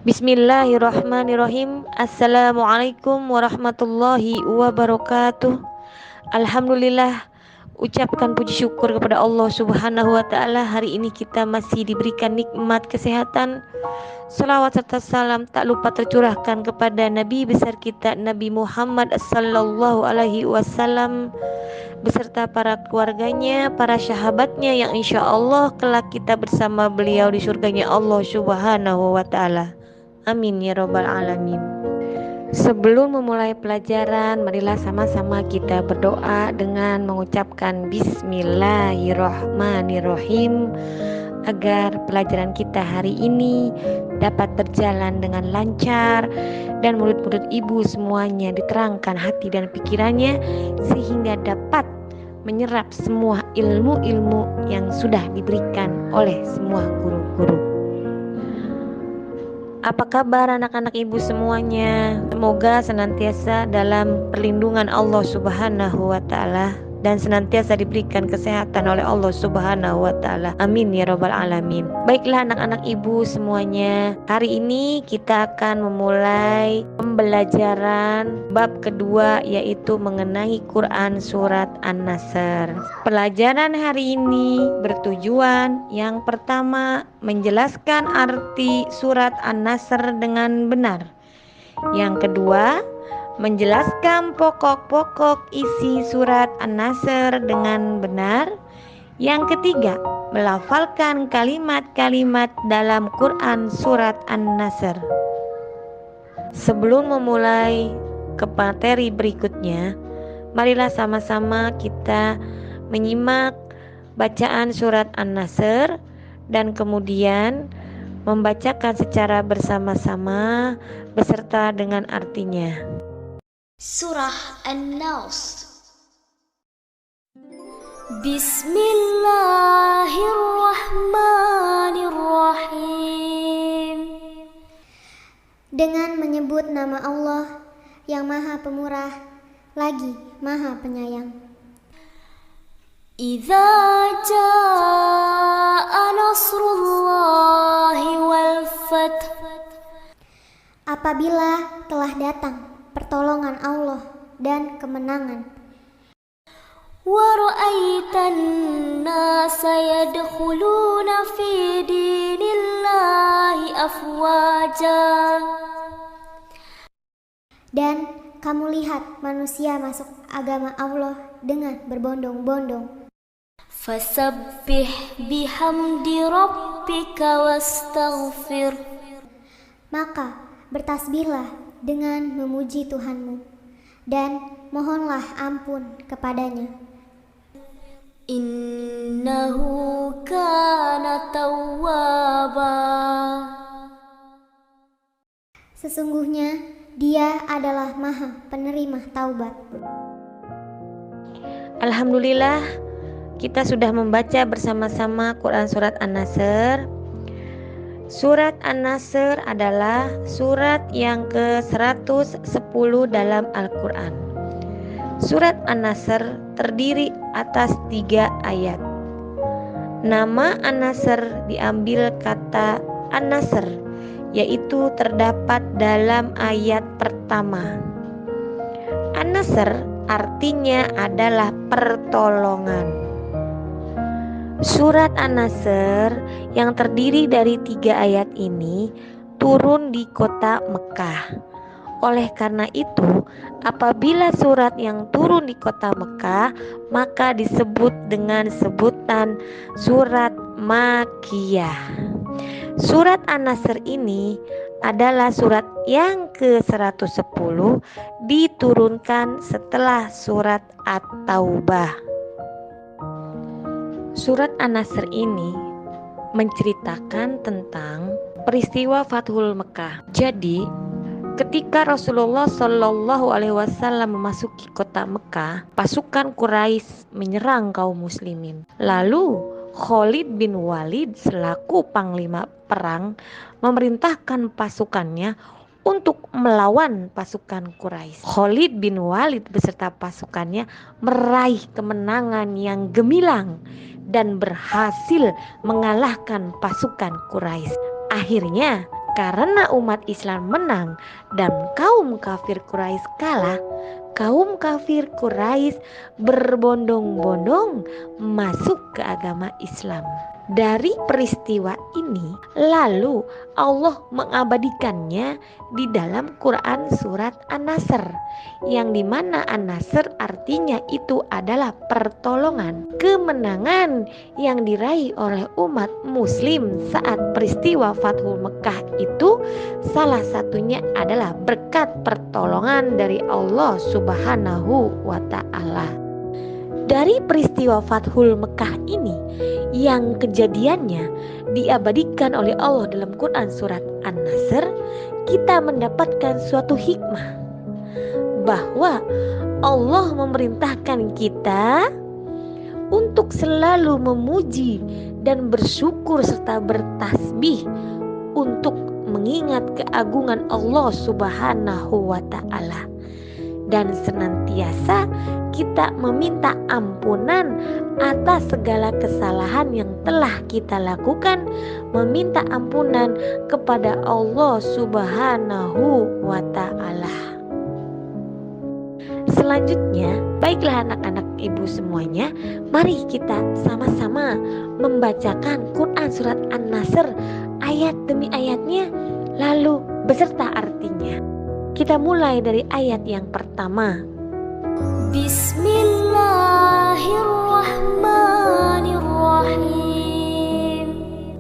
Bismillahirrahmanirrahim. Assalamualaikum warahmatullahi wabarakatuh. Alhamdulillah, ucapkan puji syukur kepada Allah Subhanahu wa taala. Hari ini kita masih diberikan nikmat kesehatan. Salawat serta salam tak lupa tercurahkan kepada Nabi besar kita Nabi Muhammad sallallahu alaihi wasallam beserta para keluarganya, para sahabatnya yang insya Allah kelak kita bersama beliau di surganya Allah Subhanahu wa taala. Amin ya robbal alamin. Sebelum memulai pelajaran, marilah sama-sama kita berdoa dengan mengucapkan Bismillahirrahmanirrahim agar pelajaran kita hari ini dapat berjalan dengan lancar dan mulut-mulut ibu semuanya diterangkan hati dan pikirannya sehingga dapat menyerap semua ilmu-ilmu yang sudah diberikan oleh semua guru-guru. Apa kabar anak-anak ibu semuanya? Semoga senantiasa dalam perlindungan Allah Subhanahu wa taala dan senantiasa diberikan kesehatan oleh Allah Subhanahu wa taala. Amin ya robbal alamin. Baiklah anak-anak ibu semuanya, hari ini kita akan memulai pembelajaran bab kedua, yaitu mengenai Quran surat An-Nasr. Pelajaran hari ini bertujuan yang pertama menjelaskan arti surat An-Nasr dengan benar. Yang kedua, menjelaskan pokok-pokok isi surat An-Nasr dengan benar. Yang ketiga, melafalkan kalimat-kalimat dalam Quran surat An-Nasr. Sebelum memulai ke materi berikutnya, marilah sama-sama kita menyimak bacaan surat An-Nasr dan kemudian membacakan secara bersama-sama beserta dengan artinya. Surah An-Nasr. Bismillahirrahmanirrahim. Dengan menyebut nama Allah yang Maha Pemurah lagi Maha Penyayang. Idza jaa nasrullahi wal fath. Apabila telah datang pertolongan Allah dan kemenangan. Wa ra'aitan nasa yadkhuluna fi dinillahi afwaja. Dan kamu lihat manusia masuk agama Allah dengan berbondong-bondong. Fasabbih bihamdi rabbika wastaghfir. Maka bertasbihlah dengan memuji Tuhanmu dan mohonlah ampun kepadanya. Innahu kana tawwaba. Sesungguhnya Dia adalah Maha Penerima Taubat. Alhamdulillah, kita sudah membaca bersama-sama Quran surat An-Nasr. Surat An-Nasr adalah surat yang ke-110 dalam Al-Quran. Surat An-Nasr terdiri atas 3 ayat. Nama An-Nasr diambil kata An-Nasr, yaitu terdapat dalam ayat pertama. An-Nasr artinya adalah pertolongan. Surat An-Nasr yang terdiri dari 3 ayat ini turun di kota Mekah. Oleh karena itu, apabila surat yang turun di kota Mekah, maka disebut dengan sebutan surat Makkiyah. Surat An-Nasr ini adalah surat yang ke-110 diturunkan setelah surat At-Taubah. Surat An-Nasr ini menceritakan tentang peristiwa Fathul Mekah. Jadi, ketika Rasulullah Shallallahu Alaihi Wasallam memasuki kota Mekah, pasukan Quraisy menyerang kaum muslimin. Lalu Khalid bin Walid selaku panglima perang memerintahkan pasukannya untuk melawan pasukan Quraisy. Khalid bin Walid beserta pasukannya meraih kemenangan yang gemilang dan berhasil mengalahkan pasukan Quraisy. Akhirnya Karena umat Islam menang dan kaum kafir Quraisy kalah, kaum kafir Quraisy berbondong-bondong masuk ke agama Islam. Dari peristiwa ini, lalu Allah mengabadikannya di dalam Quran surat An-Nasr, yang dimana An-Nasr artinya itu adalah pertolongan, kemenangan yang diraih oleh umat muslim saat peristiwa Fathul Mekah itu salah satunya adalah berkat pertolongan dari Allah Subhanahu wa Ta'ala. Dari peristiwa Fathul Mekah ini yang kejadiannya diabadikan oleh Allah dalam Quran surat An-Nasr, kita mendapatkan suatu hikmah bahwa Allah memerintahkan kita untuk selalu memuji dan bersyukur serta bertasbih untuk mengingat keagungan Allah Subhanahu wa Ta'ala, dan senantiasa kita meminta ampunan atas segala kesalahan yang telah kita lakukan, meminta ampunan kepada Allah Subhanahu wa Ta'ala. Selanjutnya, baiklah anak-anak ibu semuanya, mari kita sama-sama membacakan Quran surat An-Nasr ayat demi ayatnya, lalu beserta artinya. Kita mulai dari ayat yang pertama. Bismillahirrahmanirrahim.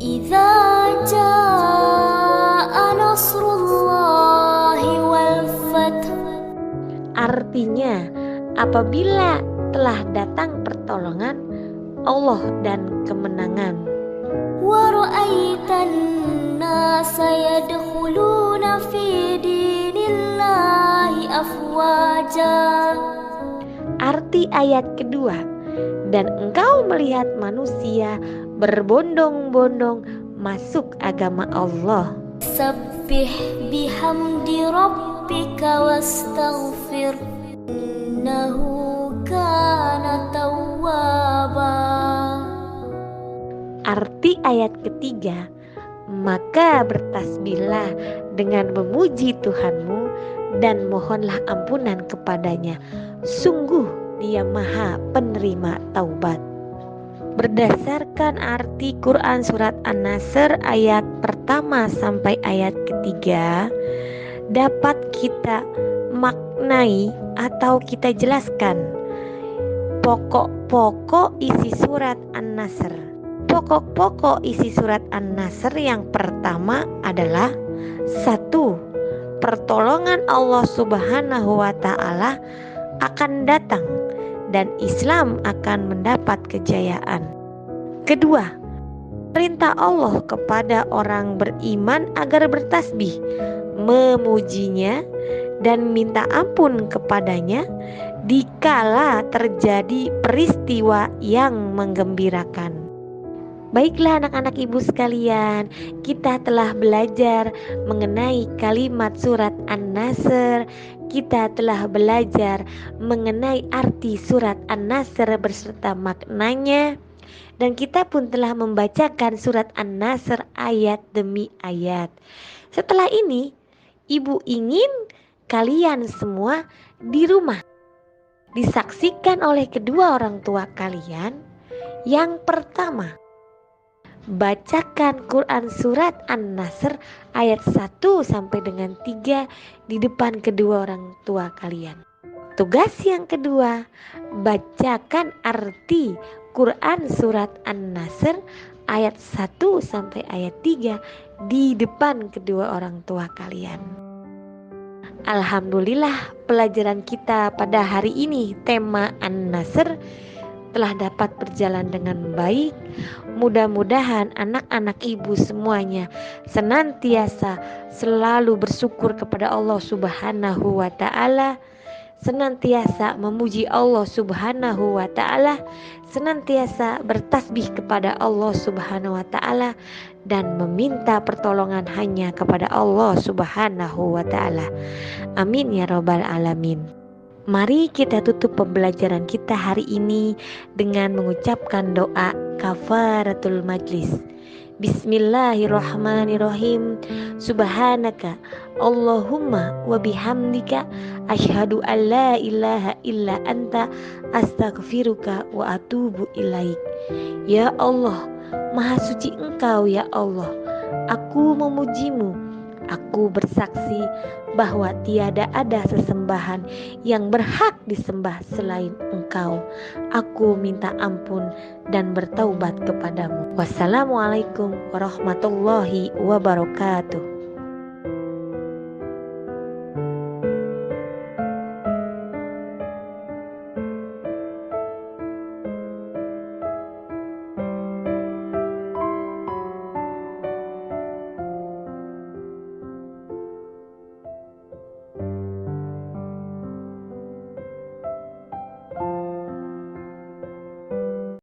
Idza jaa nasrullahi wal fath. Artinya, apabila telah datang pertolongan Allah dan kemenangan. Wa ra'aitan nasa yadkhuluna fi dinillahi afwaja. Arti ayat kedua, dan engkau melihat manusia berbondong-bondong masuk agama Allah. Sabbih bihamdi rabbika wastaghfir innahu kana tawwaba. Arti ayat ketiga, maka bertasbihlah dengan memuji Tuhanmu dan mohonlah ampunan kepadanya. Sungguh Dia Maha Penerima Taubat. Berdasarkan arti Quran surat An-Nasr ayat pertama sampai ayat ketiga, dapat kita maknai atau kita jelaskan pokok-pokok isi surat An-Nasr. Pokok-pokok isi surat An-Nasr yang pertama adalah 1. Pertolongan Allah Subhanahu wa Ta'ala akan datang dan Islam akan mendapat kejayaan. Kedua, perintah Allah kepada orang beriman agar bertasbih, memujinya dan minta ampun kepadanya dikala terjadi peristiwa yang menggembirakan. Baiklah anak-anak ibu sekalian, kita telah belajar mengenai kalimat surat An-Nasr. Kita telah belajar mengenai arti surat An-Nasr beserta maknanya. Dan kita pun telah membacakan surat An-Nasr ayat demi ayat. Setelah ini, ibu ingin kalian semua di rumah disaksikan oleh kedua orang tua kalian. Yang pertama, bacakan Quran surat An-Nasr ayat 1 sampai dengan 3 di depan kedua orang tua kalian. Tugas yang kedua, bacakan arti Quran surat An-Nasr ayat 1 sampai ayat 3 di depan kedua orang tua kalian. Alhamdulillah, pelajaran kita pada hari ini tema An-Nasr telah dapat berjalan dengan baik. Mudah-mudahan anak-anak ibu semuanya senantiasa selalu bersyukur kepada Allah Subhanahu wa Ta'ala, senantiasa memuji Allah Subhanahu wa Ta'ala, senantiasa bertasbih kepada Allah Subhanahu wa Ta'ala, dan meminta pertolongan hanya kepada Allah Subhanahu wa Ta'ala. Amin ya rabbal alamin. Mari kita tutup pembelajaran kita hari ini dengan mengucapkan doa kafaratul majlis. Bismillahirrahmanirrahim. Subhanaka Allahumma wa bihamdika asyhadu an la ilaha illa anta astaghfiruka wa atubu ilaik. Ya Allah, Maha suci Engkau ya Allah. Aku memujimu. Aku bersaksi bahwa tiada ada sesembahan yang berhak disembah selain Engkau. Aku minta ampun dan bertaubat kepadamu. Wassalamualaikum warahmatullahi wabarakatuh.